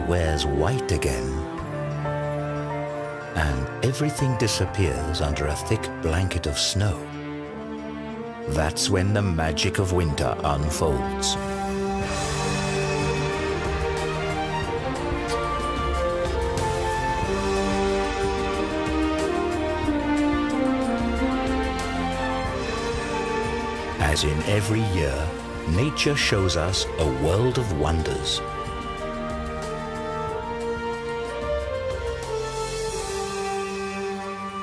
wears white again, and everything disappears under a thick blanket of snow, that's when the magic of winter unfolds. As in every year, nature shows us a world of wonders.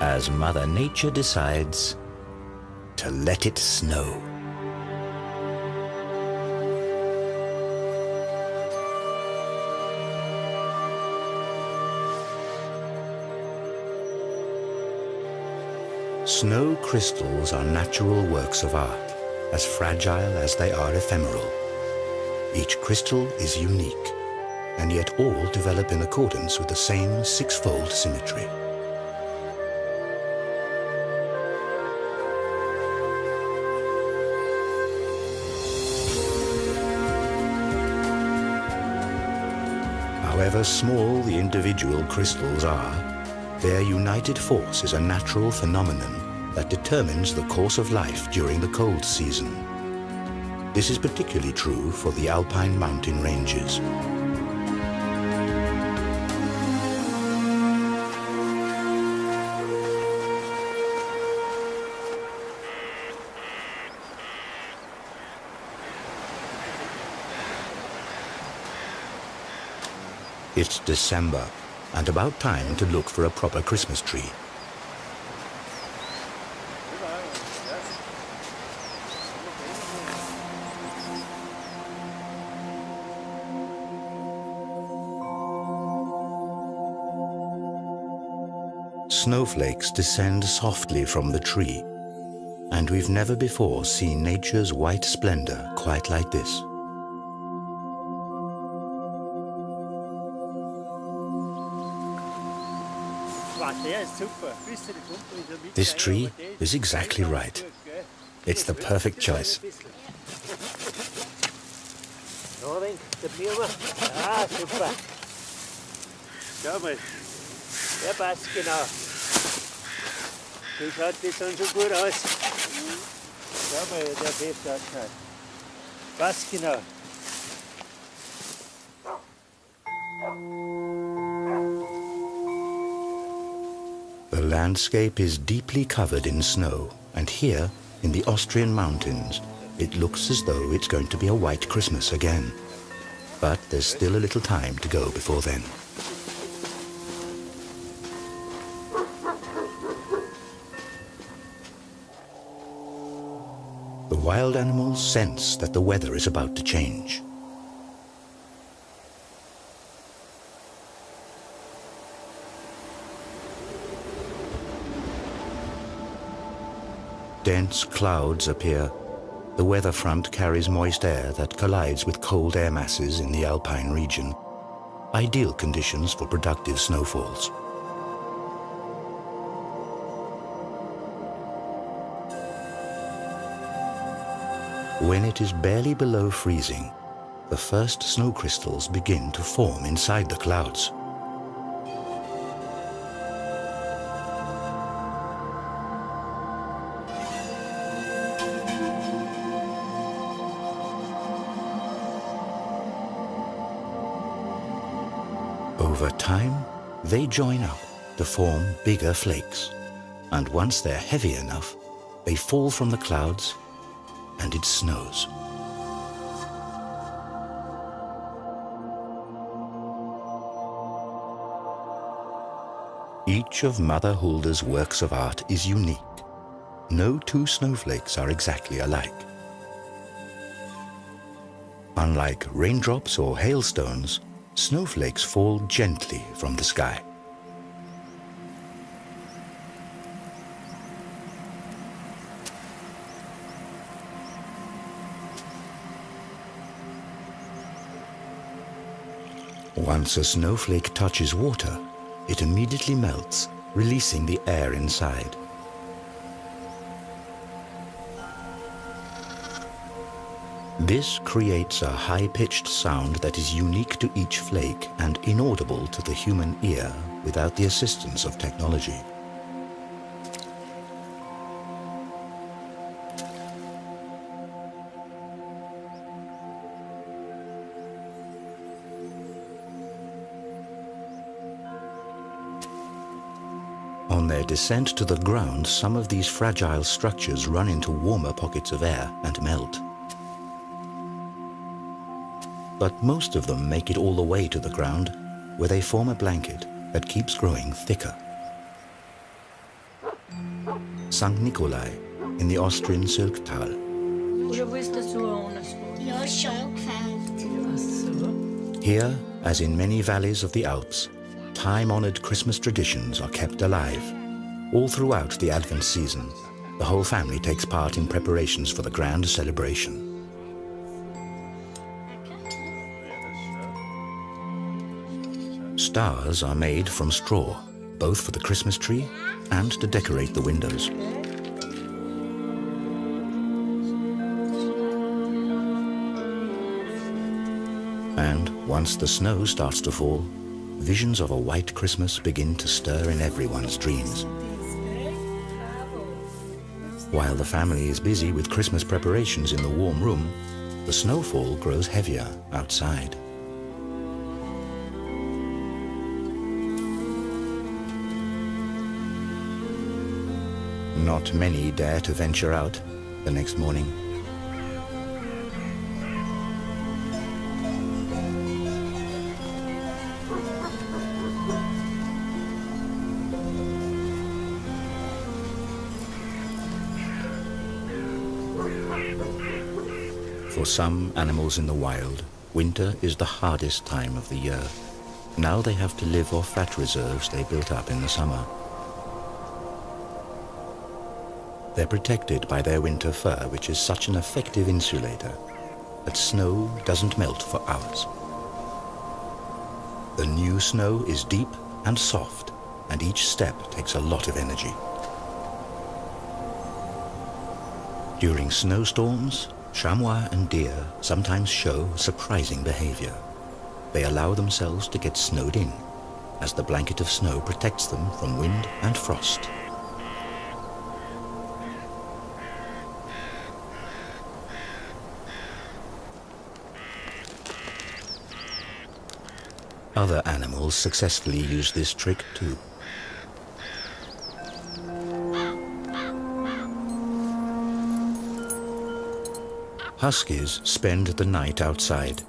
As Mother Nature decides to let it snow. Snow crystals are natural works of art, as fragile as they are ephemeral. Each crystal is unique, and yet all develop in accordance with the same six-fold symmetry. However small the individual crystals are, their united force is a natural phenomenon that determines the course of life during the cold season. This is particularly true for the alpine mountain ranges. It's December, and about time to look for a proper Christmas tree. Snowflakes descend softly from the tree, and we've never before seen nature's white splendor quite like this. This tree is exactly right. It's the perfect choice. Der passt genau. Wie schaut das dann so gut aus? Schau mal, der hebt das. Passt genau. The landscape is deeply covered in snow, and here, in the Austrian mountains, it looks as though it's going to be a white Christmas again. But there's still a little time to go before then. The wild animals sense that the weather is about to change. Dense clouds appear. The weather front carries moist air that collides with cold air masses in the alpine region. Ideal conditions for productive snowfalls. When it is barely below freezing, the first snow crystals begin to form inside the clouds. Over time, they join up to form bigger flakes, and once they're heavy enough, they fall from the clouds and it snows. Each of Mother Hulda's works of art is unique. No two snowflakes are exactly alike. Unlike raindrops or hailstones, snowflakes fall gently from the sky. Once a snowflake touches water, it immediately melts, releasing the air inside. This creates a high-pitched sound that is unique to each flake and inaudible to the human ear without the assistance of technology. On their descent to the ground, some of these fragile structures run into warmer pockets of air and melt. But most of them make it all the way to the ground, where they form a blanket that keeps growing thicker. St. Nikolai in the Austrian Sölktal. Here, as in many valleys of the Alps, time-honored Christmas traditions are kept alive. All throughout the Advent season, the whole family takes part in preparations for the grand celebration. Stars are made from straw, both for the Christmas tree and to decorate the windows. And once the snow starts to fall, visions of a white Christmas begin to stir in everyone's dreams. While the family is busy with Christmas preparations in the warm room, the snowfall grows heavier outside. Not many dare to venture out the next morning. For some animals in the wild, winter is the hardest time of the year. Now they have to live off fat reserves they built up in the summer. They're protected by their winter fur, which is such an effective insulator that snow doesn't melt for hours. The new snow is deep and soft, and each step takes a lot of energy. During snowstorms, chamois and deer sometimes show surprising behavior. They allow themselves to get snowed in, as the blanket of snow protects them from wind and frost. Other animals successfully use this trick too. Huskies spend the night outside.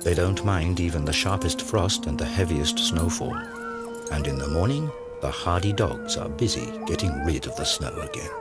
They don't mind even the sharpest frost and the heaviest snowfall. And in the morning, the hardy dogs are busy getting rid of the snow again.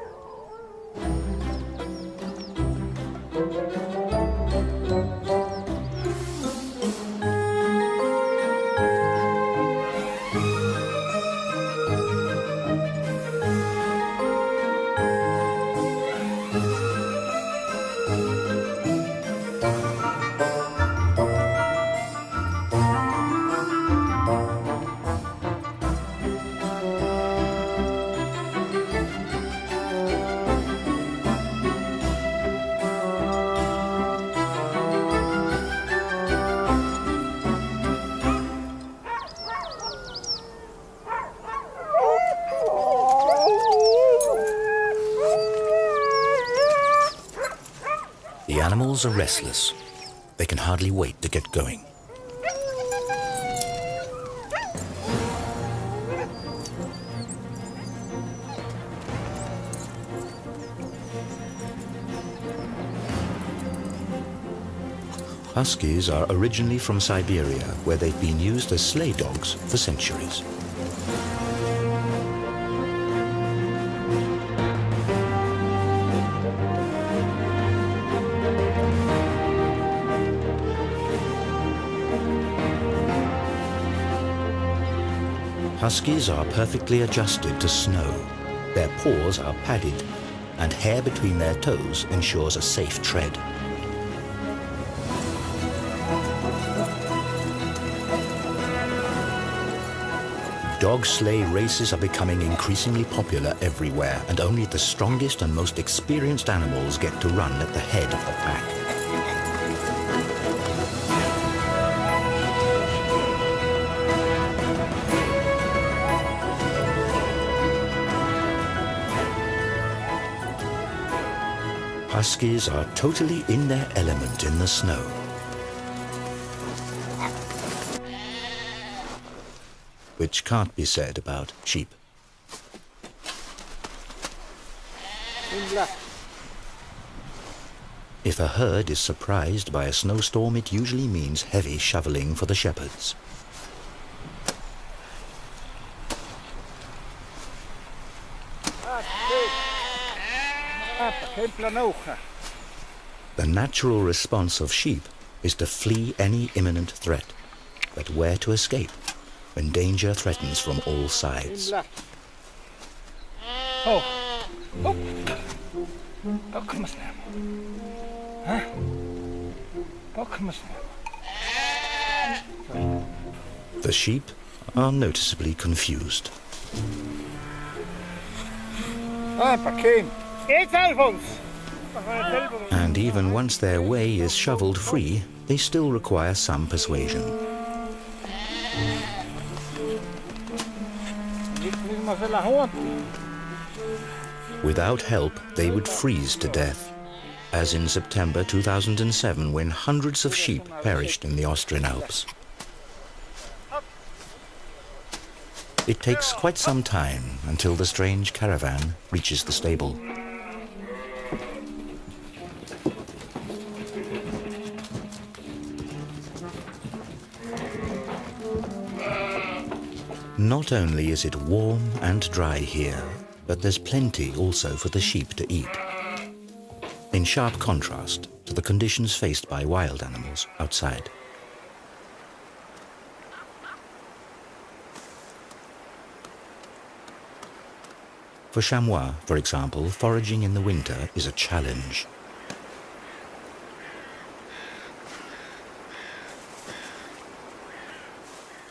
The animals are restless. They can hardly wait to get going. Huskies are originally from Siberia, where they've been used as sleigh dogs for centuries. Huskies are perfectly adjusted to snow. Their paws are padded, and hair between their toes ensures a safe tread. Dog sleigh races are becoming increasingly popular everywhere, and only the strongest and most experienced animals get to run at the head of the pack. Huskies are totally in their element in the snow. Which can't be said about sheep. If a herd is surprised by a snowstorm, it usually means heavy shoveling for the shepherds. The natural response of sheep is to flee any imminent threat, but where to escape when danger threatens from all sides. The sheep are noticeably confused. And even once their way is shoveled free, they still require some persuasion. Without help, they would freeze to death, as in September 2007 when hundreds of sheep perished in the Austrian Alps. It takes quite some time until the strange caravan reaches the stable. Not only is it warm and dry here, but there's plenty also for the sheep to eat, in sharp contrast to the conditions faced by wild animals outside. For chamois, for example, foraging in the winter is a challenge.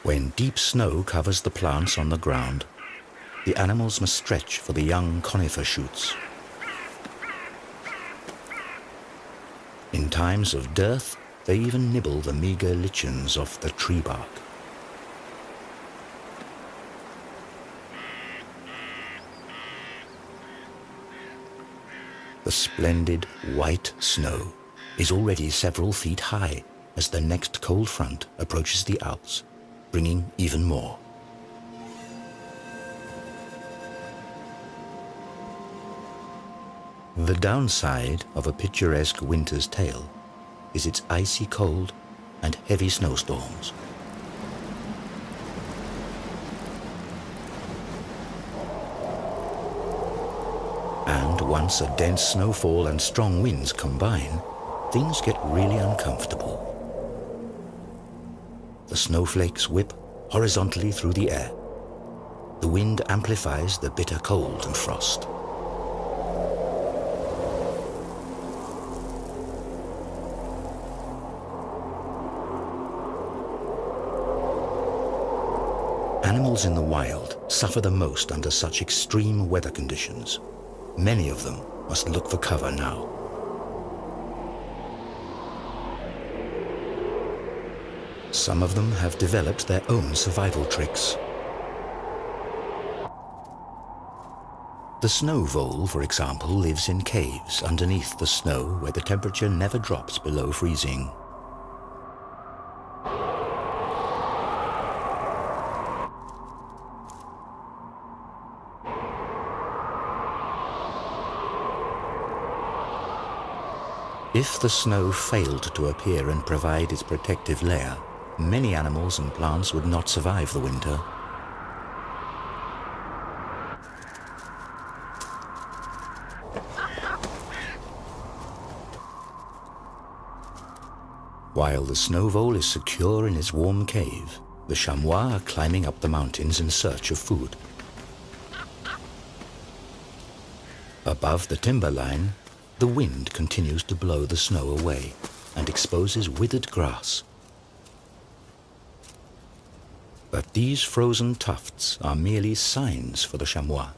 When deep snow covers the plants on the ground, the animals must stretch for the young conifer shoots. In times of dearth, they even nibble the meager lichens off the tree bark. The splendid white snow is already several feet high as the next cold front approaches the Alps, bringing even more. The downside of a picturesque winter's tale is its icy cold and heavy snowstorms. And once a dense snowfall and strong winds combine, things get really uncomfortable. The snowflakes whip horizontally through the air. The wind amplifies the bitter cold and frost. Animals in the wild suffer the most under such extreme weather conditions. Many of them must look for cover now. Some of them have developed their own survival tricks. The snow vole, for example, lives in caves underneath the snow where the temperature never drops below freezing. If the snow failed to appear and provide its protective layer, many animals and plants would not survive the winter. While the snow vole is secure in its warm cave, the chamois are climbing up the mountains in search of food. Above the timberline, the wind continues to blow the snow away and exposes withered grass. But these frozen tufts are merely signs for the chamois.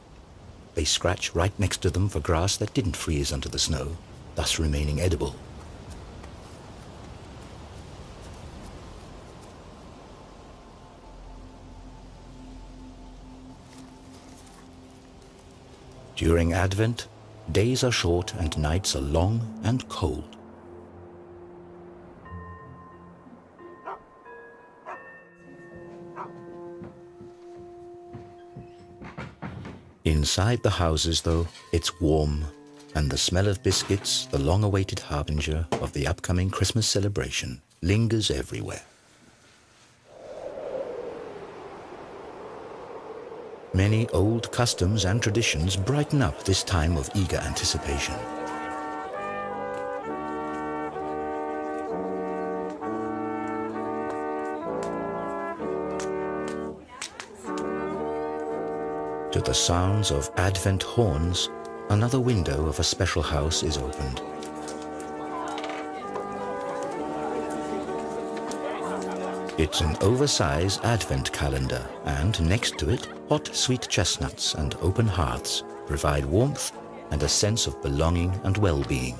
They scratch right next to them for grass that didn't freeze under the snow, thus remaining edible. During Advent, days are short and nights are long and cold. Inside the houses, though, it's warm, and the smell of biscuits, the long-awaited harbinger of the upcoming Christmas celebration, lingers everywhere. Many old customs and traditions brighten up this time of eager anticipation. To the sounds of Advent horns, another window of a special house is opened. It's an oversized Advent calendar, and next to it, hot sweet chestnuts and open hearths provide warmth and a sense of belonging and well-being.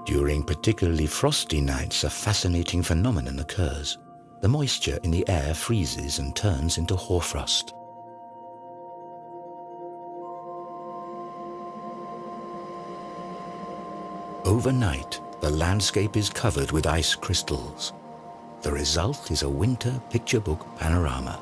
During particularly frosty nights, a fascinating phenomenon occurs. The moisture in the air freezes and turns into hoarfrost. Overnight, the landscape is covered with ice crystals. The result is a winter picture book panorama.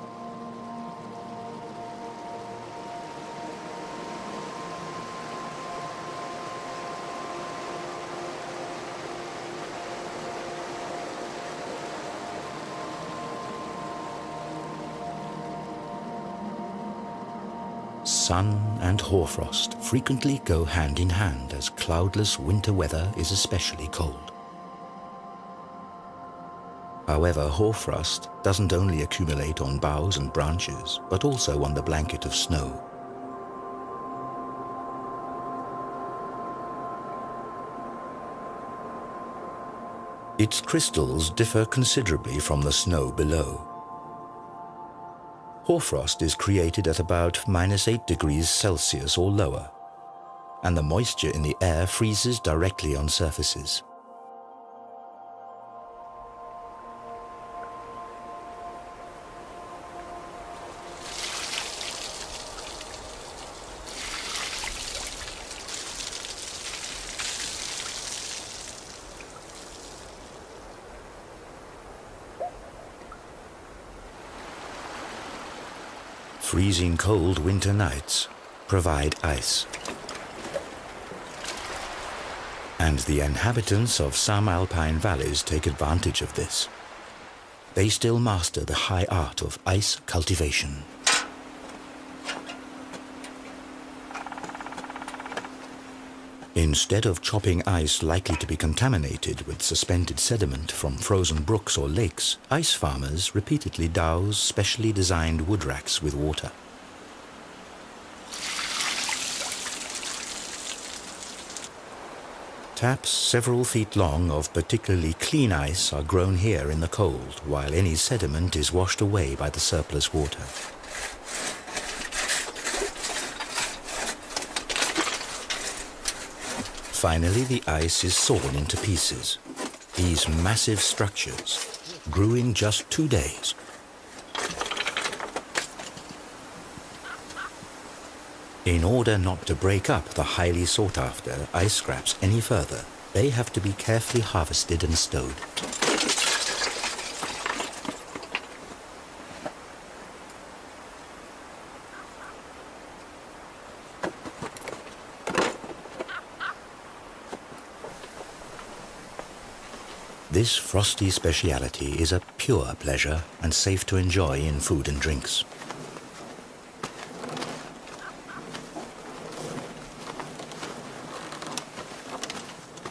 Sun and hoarfrost frequently go hand in hand, as cloudless winter weather is especially cold. However, hoarfrost doesn't only accumulate on boughs and branches, but also on the blanket of snow. Its crystals differ considerably from the snow below. Hoarfrost is created at about -8 degrees Celsius or lower, and the moisture in the air freezes directly on surfaces. Freezing cold winter nights provide ice. And the inhabitants of some alpine valleys take advantage of this. They still master the high art of ice cultivation. Instead of chopping ice likely to be contaminated with suspended sediment from frozen brooks or lakes, ice farmers repeatedly douse specially designed wood racks with water. Taps several feet long of particularly clean ice are grown here in the cold, while any sediment is washed away by the surplus water. Finally, the ice is sawn into pieces. These massive structures grew in just 2 days. In order not to break up the highly sought-after ice scraps any further, they have to be carefully harvested and stowed. This frosty speciality is a pure pleasure and safe to enjoy in food and drinks.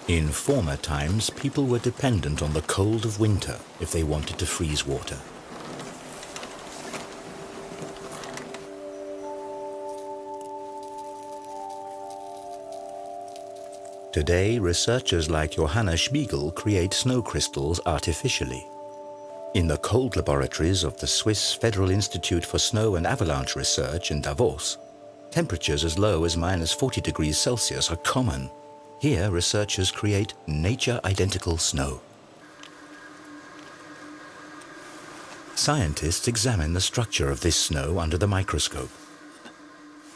In former times, people were dependent on the cold of winter if they wanted to freeze water. Today, researchers like Johanna Spiegel create snow crystals artificially. In the cold laboratories of the Swiss Federal Institute for Snow and Avalanche Research in Davos, temperatures as low as -40 degrees Celsius are common. Here, researchers create nature-identical snow. Scientists examine the structure of this snow under the microscope.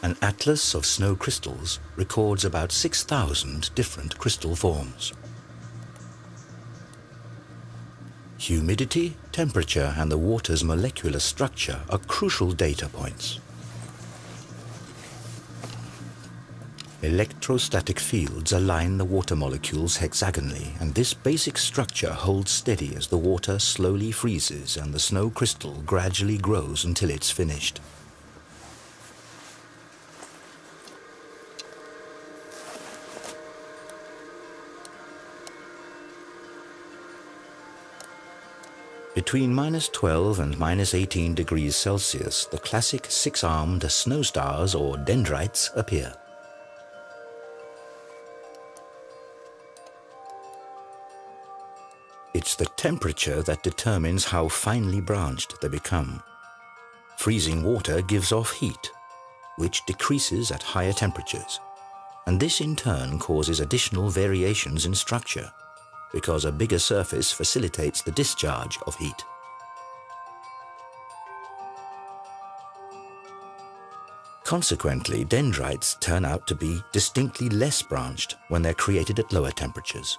An atlas of snow crystals records about 6,000 different crystal forms. Humidity, temperature, and the water's molecular structure are crucial data points. Electrostatic fields align the water molecules hexagonally, and this basic structure holds steady as the water slowly freezes and the snow crystal gradually grows until it's finished. Between -12 and -18 degrees Celsius, the classic six-armed snow stars, or dendrites, appear. It's the temperature that determines how finely branched they become. Freezing water gives off heat, which decreases at higher temperatures, and this in turn causes additional variations in structure, because a bigger surface facilitates the discharge of heat. Consequently, dendrites turn out to be distinctly less branched when they're created at lower temperatures.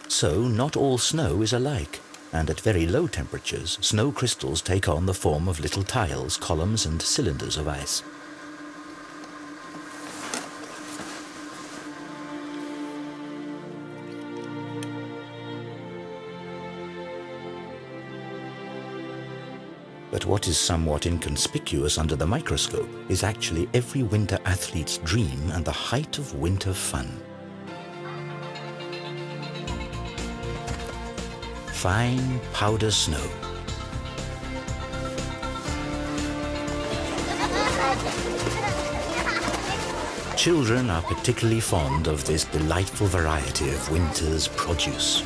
So, not all snow is alike, and at very low temperatures, snow crystals take on the form of little tiles, columns, and cylinders of ice. But what is somewhat inconspicuous under the microscope is actually every winter athlete's dream and the height of winter fun. Fine powder snow. Children are particularly fond of this delightful variety of winter's produce.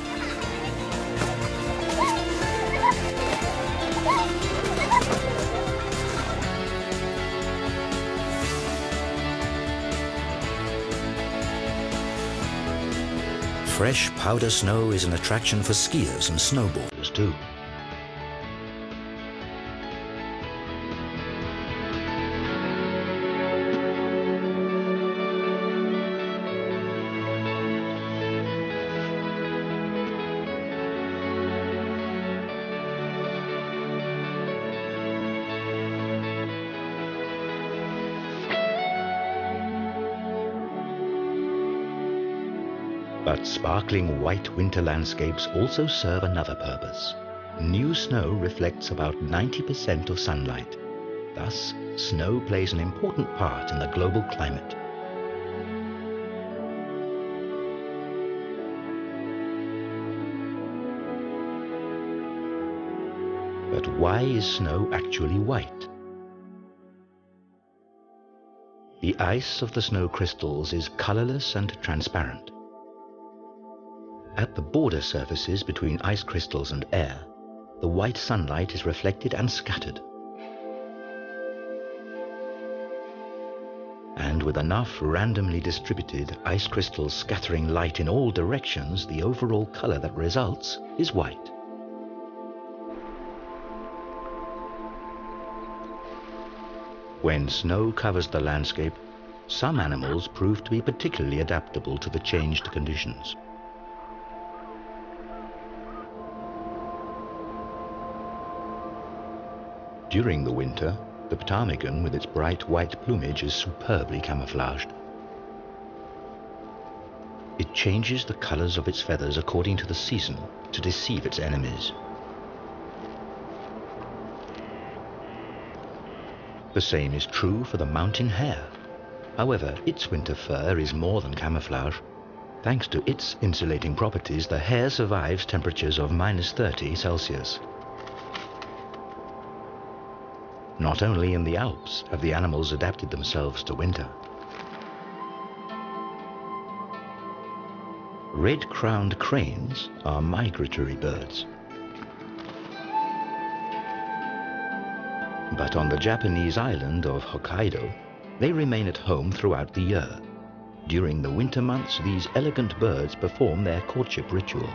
Fresh powder snow is an attraction for skiers and snowboarders too. But sparkling white winter landscapes also serve another purpose. New snow reflects about 90% of sunlight. Thus, snow plays an important part in the global climate. But why is snow actually white? The ice of the snow crystals is colorless and transparent. At the border surfaces between ice crystals and air, the white sunlight is reflected and scattered. And with enough randomly distributed ice crystals scattering light in all directions, the overall color that results is white. When snow covers the landscape, some animals prove to be particularly adaptable to the changed conditions. During the winter, the ptarmigan with its bright white plumage is superbly camouflaged. It changes the colors of its feathers according to the season to deceive its enemies. The same is true for the mountain hare. However, its winter fur is more than camouflage. Thanks to its insulating properties, the hare survives temperatures of -30 Celsius. Not only in the Alps have the animals adapted themselves to winter. Red-crowned cranes are migratory birds. But on the Japanese island of Hokkaido, they remain at home throughout the year. During the winter months, these elegant birds perform their courtship ritual.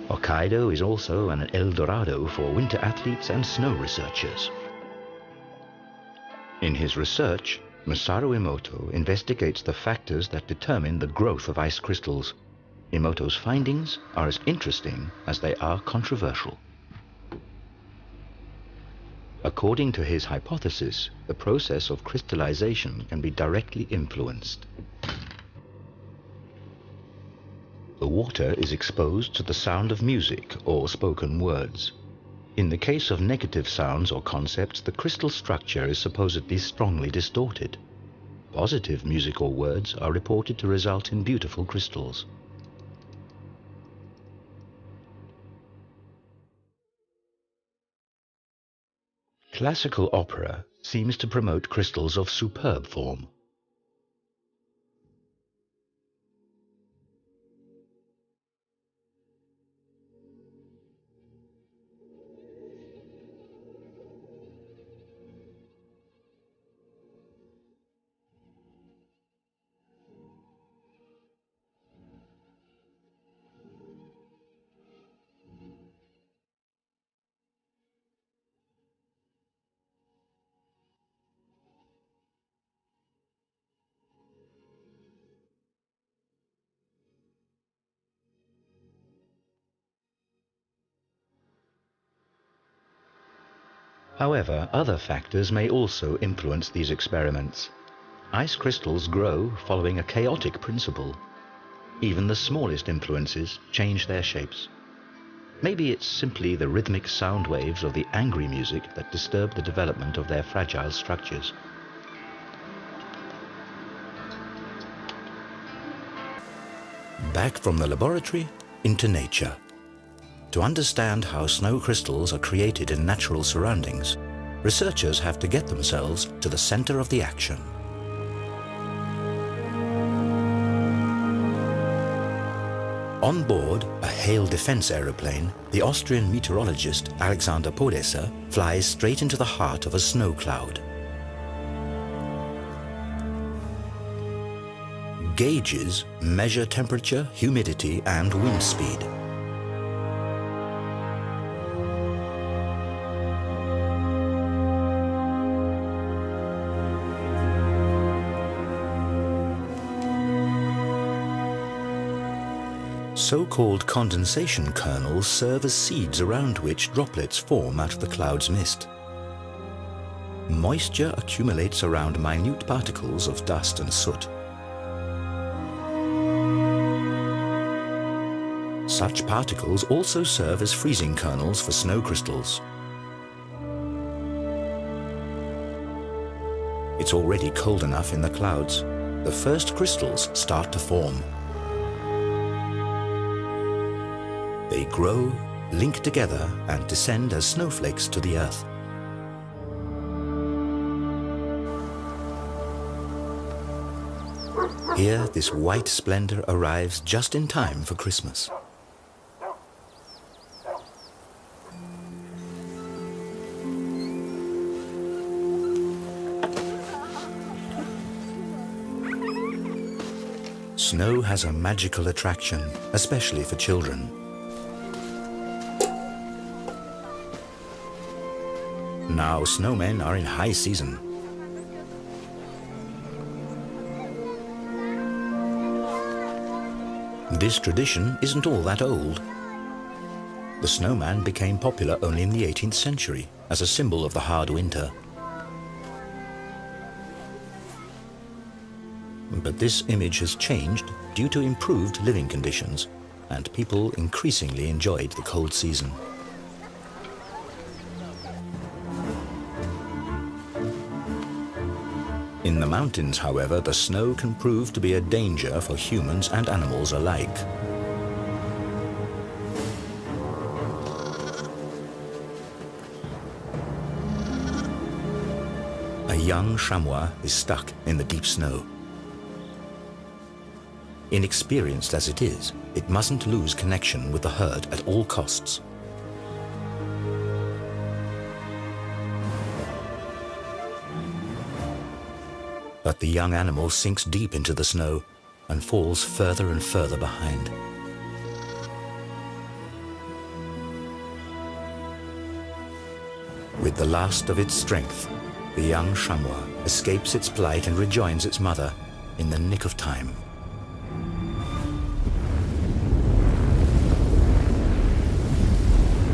Hokkaido is also an El Dorado for winter athletes and snow researchers. In his research, Masaru Emoto investigates the factors that determine the growth of ice crystals. Emoto's findings are as interesting as they are controversial. According to his hypothesis, the process of crystallization can be directly influenced. The water is exposed to the sound of music or spoken words. In the case of negative sounds or concepts, the crystal structure is supposedly strongly distorted. Positive music or words are reported to result in beautiful crystals. Classical opera seems to promote crystals of superb form. However, other factors may also influence these experiments. Ice crystals grow following a chaotic principle. Even the smallest influences change their shapes. Maybe it's simply the rhythmic sound waves of the angry music that disturb the development of their fragile structures. Back from the laboratory into nature. To understand how snow crystals are created in natural surroundings, researchers have to get themselves to the center of the action. On board a Hail Defense aeroplane, the Austrian meteorologist Alexander Podesser flies straight into the heart of a snow cloud. Gauges measure temperature, humidity, and wind speed. So-called condensation kernels serve as seeds around which droplets form out of the cloud's mist. Moisture accumulates around minute particles of dust and soot. Such particles also serve as freezing kernels for snow crystals. It's already cold enough in the clouds. The first crystals start to form. They grow, link together, and descend as snowflakes to the earth. Here, this white splendor arrives just in time for Christmas. Snow has a magical attraction, especially for children. Now snowmen are in high season. This tradition isn't all that old. The snowman became popular only in the 18th century as a symbol of the hard winter. But this image has changed due to improved living conditions, and people increasingly enjoyed the cold season. In the mountains, however, the snow can prove to be a danger for humans and animals alike. A young chamois is stuck in the deep snow. Inexperienced as it is, it mustn't lose connection with the herd at all costs. But the young animal sinks deep into the snow and falls further and further behind. With the last of its strength, the young chamois escapes its plight and rejoins its mother in the nick of time.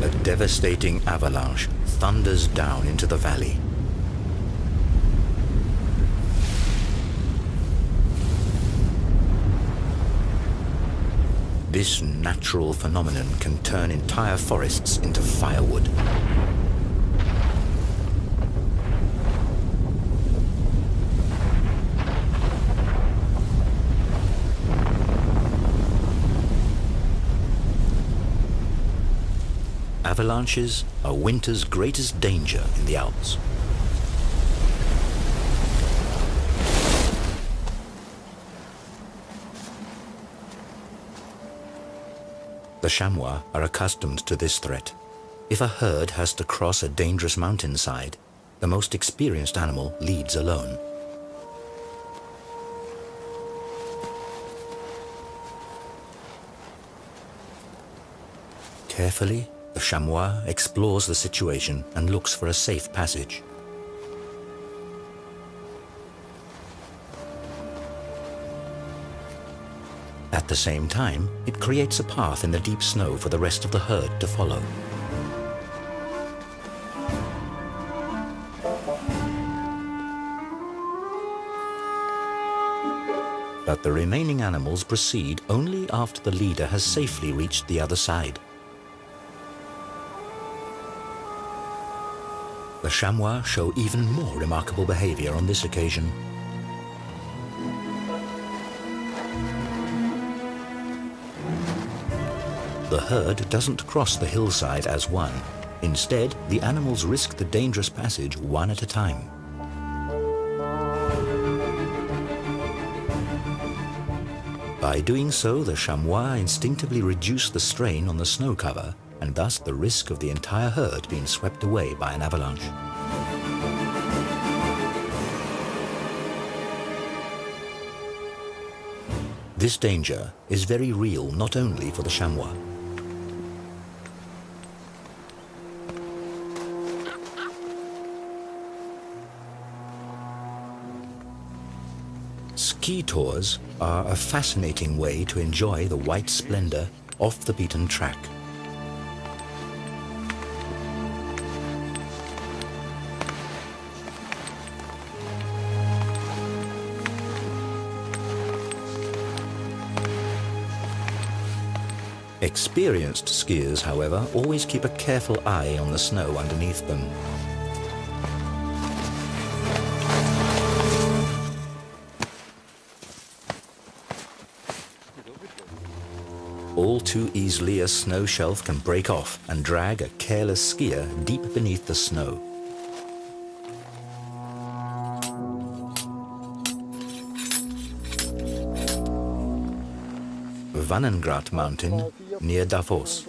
A devastating avalanche thunders down into the valley. This natural phenomenon can turn entire forests into firewood. Avalanches are winter's greatest danger in the Alps. The chamois are accustomed to this threat. If a herd has to cross a dangerous mountainside, the most experienced animal leads alone. Carefully, the chamois explores the situation and looks for a safe passage. At the same time, it creates a path in the deep snow for the rest of the herd to follow. But the remaining animals proceed only after the leader has safely reached the other side. The chamois show even more remarkable behavior on this occasion. The herd doesn't cross the hillside as one. Instead, the animals risk the dangerous passage one at a time. By doing so, the chamois instinctively reduce the strain on the snow cover and thus the risk of the entire herd being swept away by an avalanche. This danger is very real not only for the chamois. Ski tours are a fascinating way to enjoy the white splendor off the beaten track. Experienced skiers, however, always keep a careful eye on the snow underneath them. All too easily, a snow shelf can break off and drag a careless skier deep beneath the snow. Wannengrat Mountain, near Davos.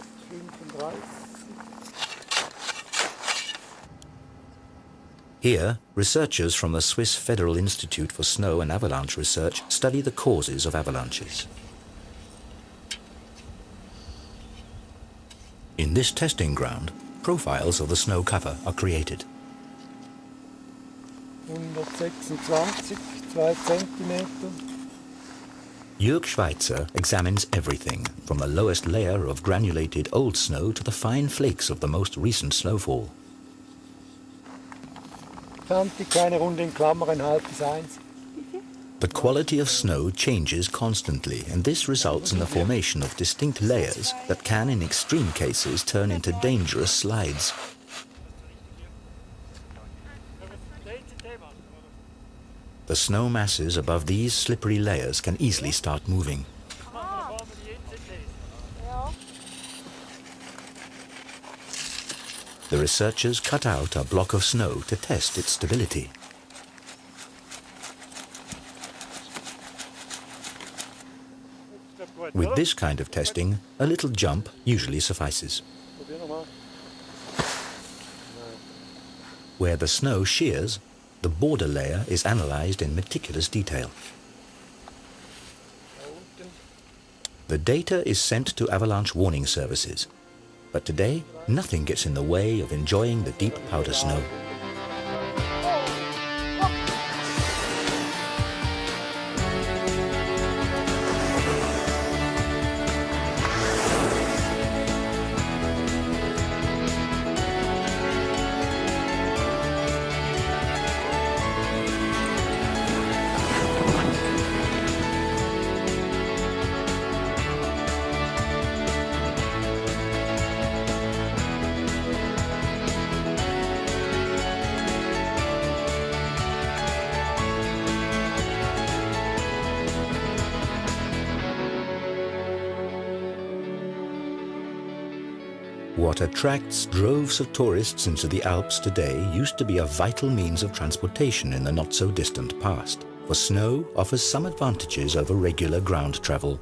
Here, researchers from the Swiss Federal Institute for Snow and Avalanche Research study the causes of avalanches. In this testing ground, profiles of the snow cover are created. 126, 2 Zentimeter. Jörg Schweitzer examines everything, from the lowest layer of granulated old snow to the fine flakes of the most recent snowfall. 20 kleine Runde in Klammern, halb bis 1. The quality of snow changes constantly, and this results in the formation of distinct layers that can, in extreme cases, turn into dangerous slides. The snow masses above these slippery layers can easily start moving. The researchers cut out a block of snow to test its stability. With this kind of testing, a little jump usually suffices. Where the snow shears, the border layer is analyzed in meticulous detail. The data is sent to avalanche warning services. But today, nothing gets in the way of enjoying the deep powder snow. What attracts droves of tourists into the Alps today used to be a vital means of transportation in the not-so-distant past, for snow offers some advantages over regular ground travel.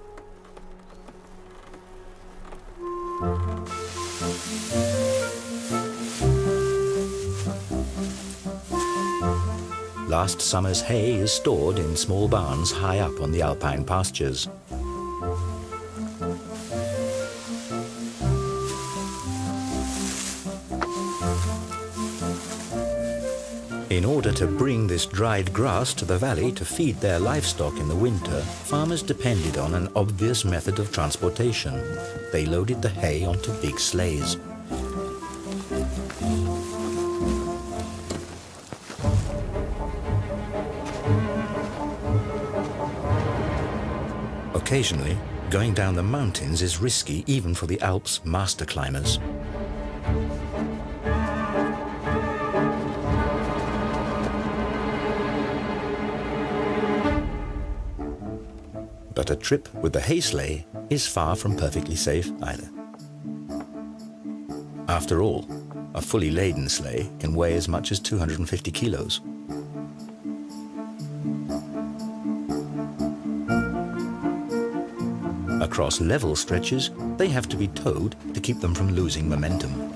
Last summer's hay is stored in small barns high up on the alpine pastures. In order to bring this dried grass to the valley to feed their livestock in the winter, farmers depended on an obvious method of transportation. They loaded the hay onto big sleighs. Occasionally, going down the mountains is risky even for the Alps' master climbers. But a trip with the hay sleigh is far from perfectly safe either. After all, a fully laden sleigh can weigh as much as 250 kilos. Across level stretches, they have to be towed to keep them from losing momentum.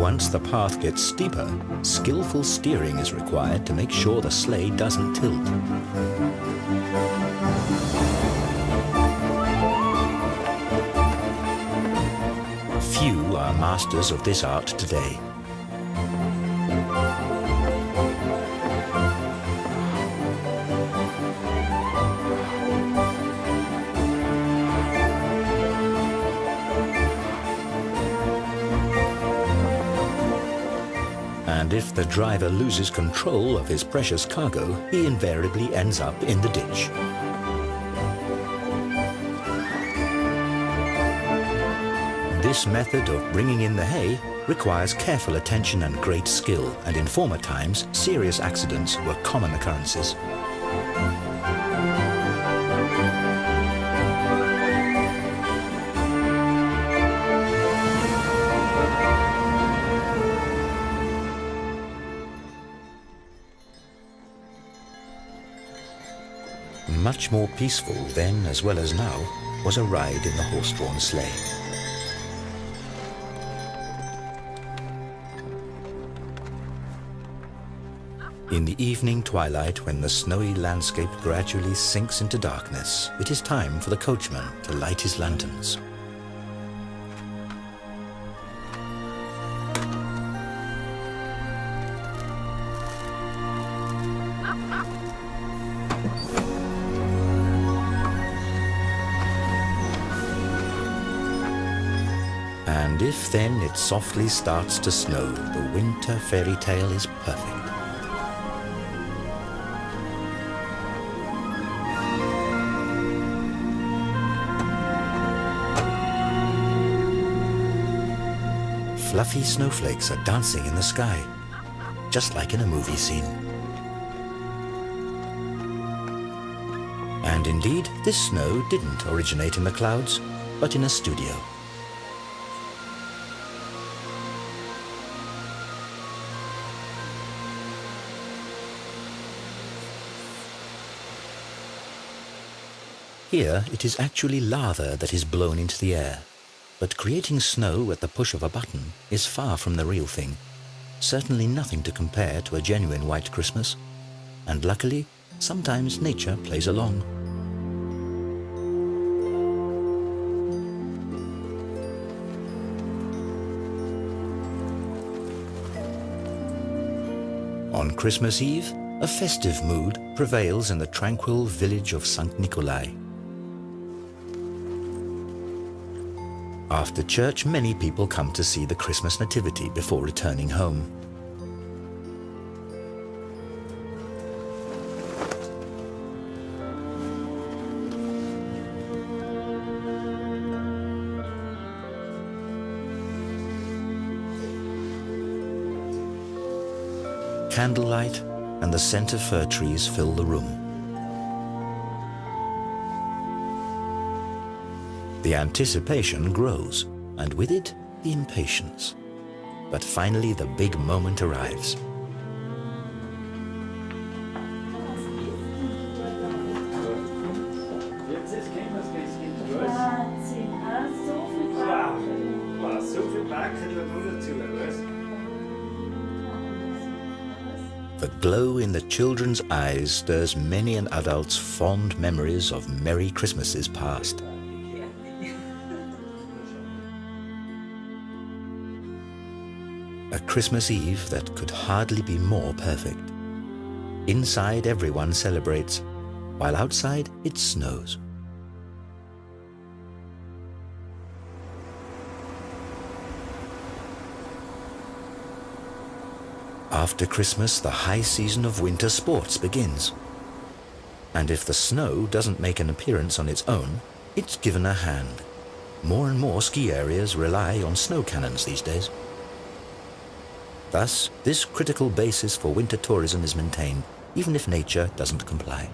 Once the path gets steeper, skillful steering is required to make sure the sleigh doesn't tilt. Few are masters of this art today. And if the driver loses control of his precious cargo, he invariably ends up in the ditch. This method of bringing in the hay requires careful attention and great skill, and in former times, serious accidents were common occurrences. Much more peaceful then as well as now was a ride in the horse-drawn sleigh. In the evening twilight, when the snowy landscape gradually sinks into darkness, it is time for the coachman to light his lanterns. And if then it softly starts to snow, the winter fairy tale is perfect. Fluffy snowflakes are dancing in the sky, just like in a movie scene. And indeed, this snow didn't originate in the clouds, but in a studio. Here, it is actually lava that is blown into the air. But creating snow at the push of a button is far from the real thing. Certainly nothing to compare to a genuine white Christmas. And luckily, sometimes nature plays along. On Christmas Eve, a festive mood prevails in the tranquil village of St. Nikolai. After church, many people come to see the Christmas nativity before returning home. Candlelight and the scent of fir trees fill the room. The anticipation grows, and with it, the impatience. But finally, the big moment arrives. The glow in the children's eyes stirs many an adult's fond memories of merry Christmases past. A Christmas Eve that could hardly be more perfect. Inside, everyone celebrates, while outside it snows. After Christmas, the high season of winter sports begins. And if the snow doesn't make an appearance on its own, it's given a hand. More and more ski areas rely on snow cannons these days. Thus, this critical basis for winter tourism is maintained, even if nature doesn't comply.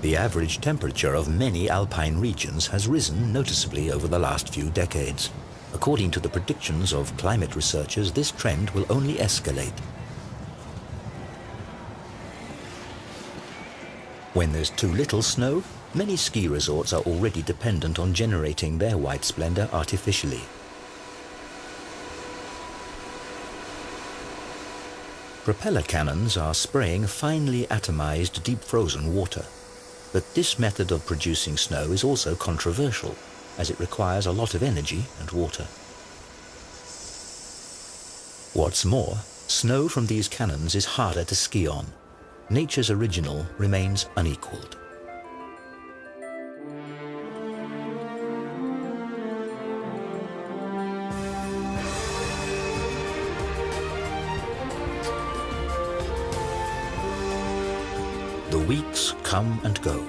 The average temperature of many alpine regions has risen noticeably over the last few decades. According to the predictions of climate researchers, this trend will only escalate. When there's too little snow, many ski resorts are already dependent on generating their white splendor artificially. Propeller cannons are spraying finely atomized deep frozen water. But this method of producing snow is also controversial, as it requires a lot of energy and water. What's more, snow from these cannons is harder to ski on. Nature's original remains unequaled. The weeks come and go.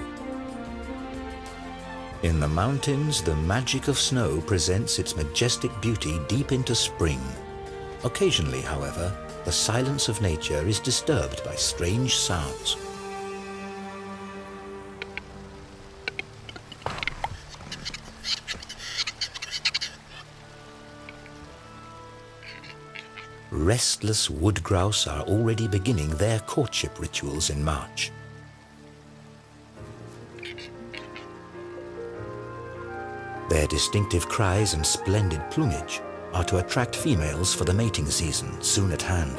In the mountains, the magic of snow presents its majestic beauty deep into spring. Occasionally, however, the silence of nature is disturbed by strange sounds. Restless wood grouse are already beginning their courtship rituals in March. Their distinctive cries and splendid plumage are to attract females for the mating season soon at hand.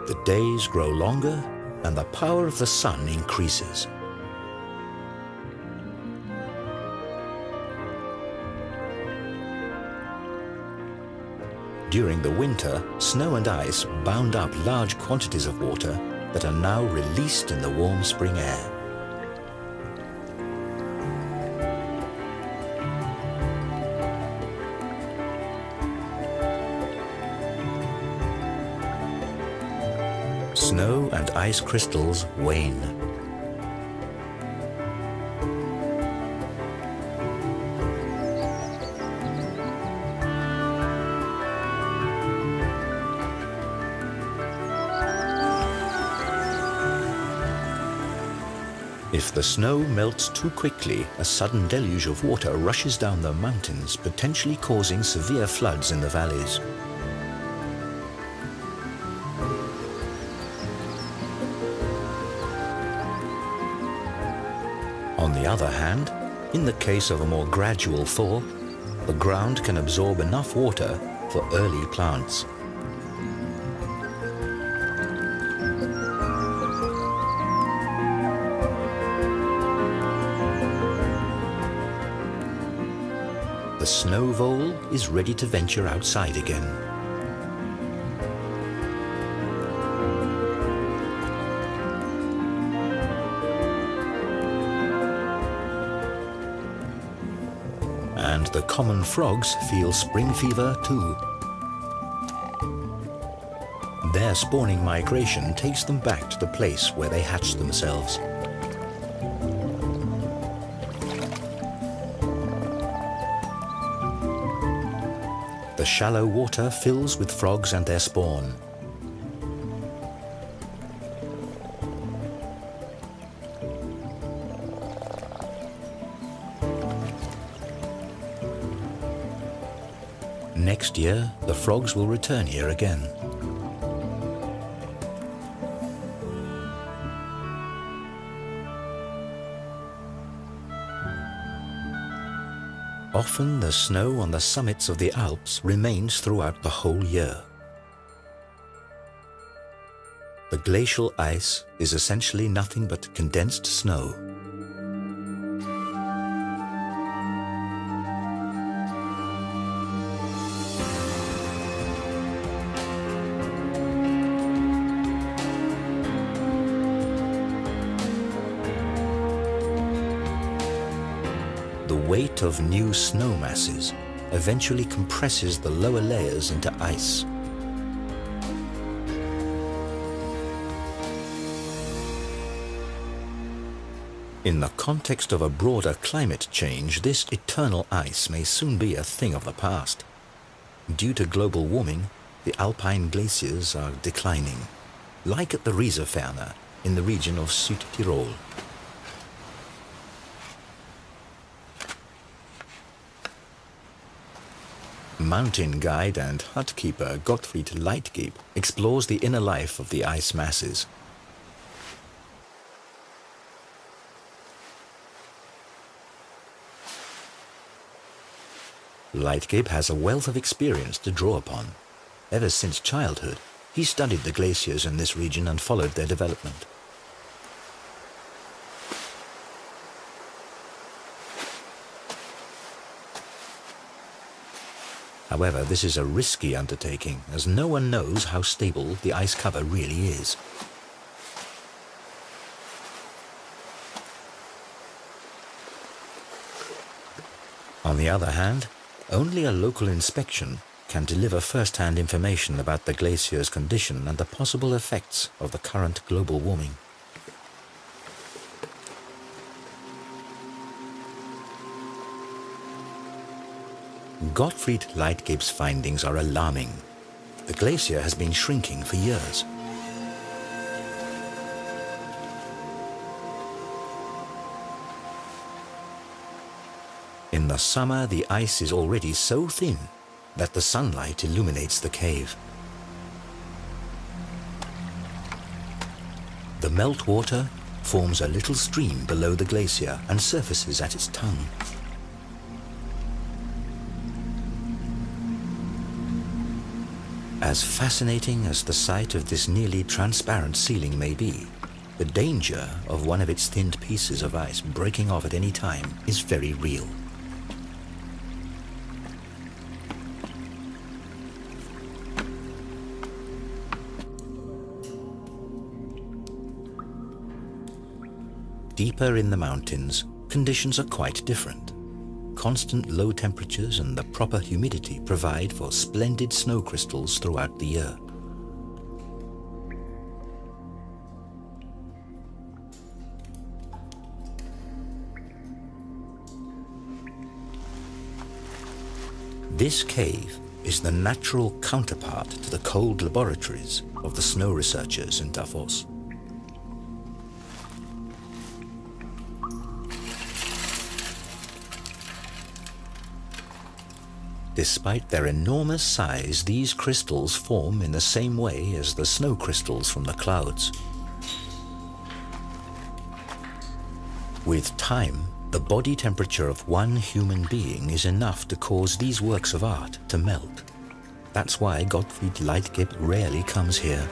The days grow longer and the power of the sun increases. During the winter, snow and ice bound up large quantities of water that are now released in the warm spring air. Snow and ice crystals wane. If the snow melts too quickly, a sudden deluge of water rushes down the mountains, potentially causing severe floods in the valleys. On the other hand, in the case of a more gradual thaw, the ground can absorb enough water for early plants. The snow vole is ready to venture outside again. And the common frogs feel spring fever too. Their spawning migration takes them back to the place where they hatched themselves. The shallow water fills with frogs and their spawn. Next year, the frogs will return here again. Often the snow on the summits of the Alps remains throughout the whole year. The glacial ice is essentially nothing but condensed snow. The weight of new snow masses eventually compresses the lower layers into ice. In the context of a broader climate change, this eternal ice may soon be a thing of the past. Due to global warming, the alpine glaciers are declining, like at the Rieserferner in the region of Südtirol. Mountain guide and hut keeper Gottfried Leitgeb explores the inner life of the ice masses. Leitgeb has a wealth of experience to draw upon. Ever since childhood, he studied the glaciers in this region and followed their development. However, this is a risky undertaking, as no one knows how stable the ice cover really is. On the other hand, only a local inspection can deliver first-hand information about the glacier's condition and the possible effects of the current global warming. Gottfried Leitgeb's findings are alarming. The glacier has been shrinking for years. In the summer, the ice is already so thin that the sunlight illuminates the cave. The meltwater forms a little stream below the glacier and surfaces at its tongue. As fascinating as the sight of this nearly transparent ceiling may be, the danger of one of its thinned pieces of ice breaking off at any time is very real. Deeper in the mountains, conditions are quite different. Constant low temperatures and the proper humidity provide for splendid snow crystals throughout the year. This cave is the natural counterpart to the cold laboratories of the snow researchers in Davos. Despite their enormous size, these crystals form in the same way as the snow crystals from the clouds. With time, the body temperature of one human being is enough to cause these works of art to melt. That's why Gottfried Leitgeb rarely comes here.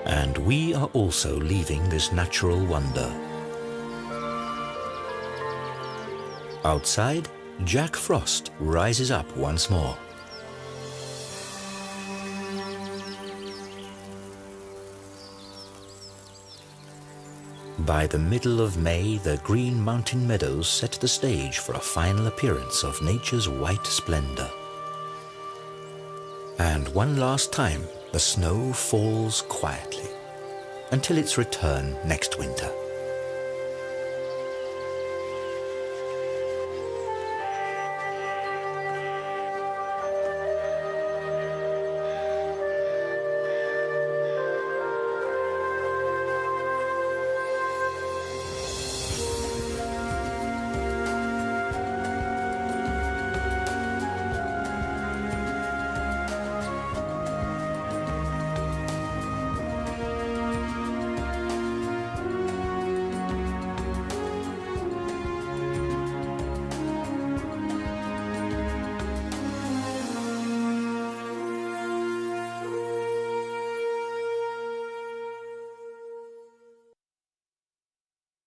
And we are also leaving this natural wonder. Outside, Jack Frost rises up once more. By the middle of May, the green mountain meadows set the stage for a final appearance of nature's white splendor. And one last time, the snow falls quietly until its return next winter.